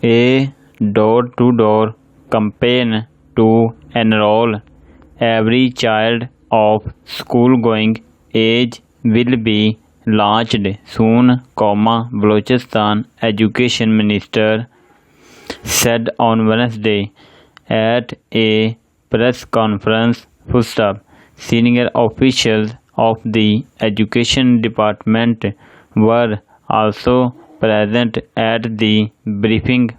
A door-to-door campaign to enroll every child of school-going age will be launched soon, Balochistan Education Minister said on Wednesday at a press conference. Senior officials of the Education Department were also present at the briefing.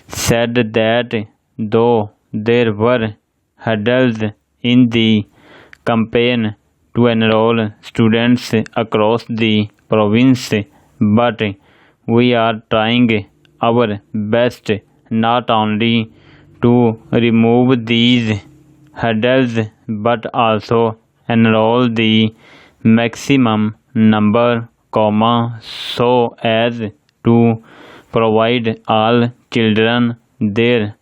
Said that though there were hurdles in the campaign to enroll students across the province, but we are trying our best not only to remove these hurdles but also enroll the maximum number, so as to provide all children their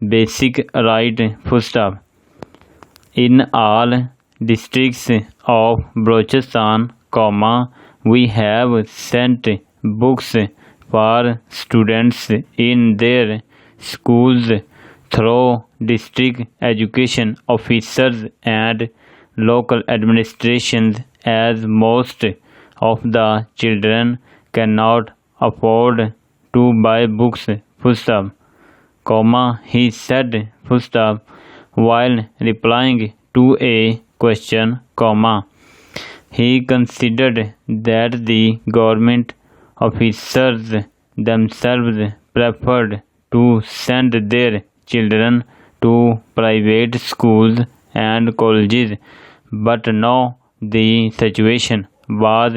basic right. In all districts of Balochistan, we have sent books for students in their schools through district education officers and local administrations, as most of the children cannot afford to buy books. He said, while replying to a question, he considered that the government officers themselves preferred to send their children to private schools and colleges, but now the situation was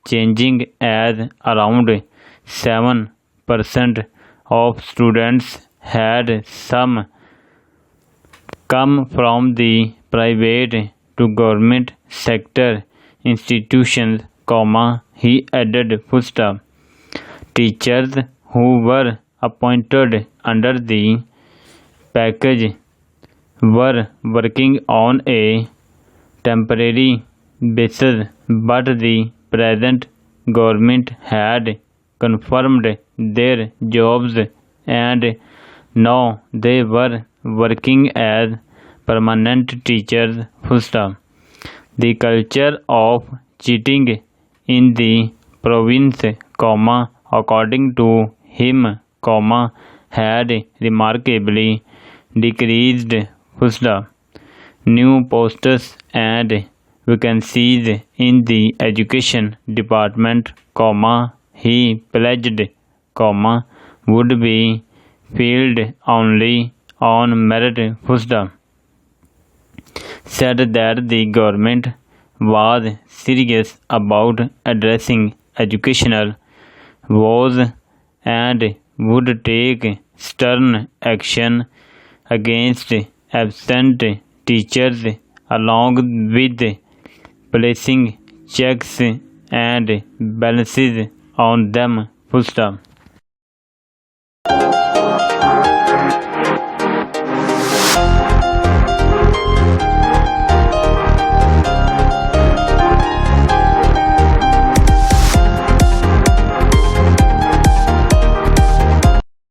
changing as around 7% of students had some come from the private to government sector institutions, he added. Teachers who were appointed under the package were working on a temporary basis, but the present government had confirmed their jobs and now they were working as permanent teachers. The culture of cheating in the province, according to him, had remarkably decreased. New posts and vacancies in the education department, he pledged, would be filled only on merit. Said that the government was serious about addressing educational woes and would take stern action against absent teachers, along with placing checks and balances on them.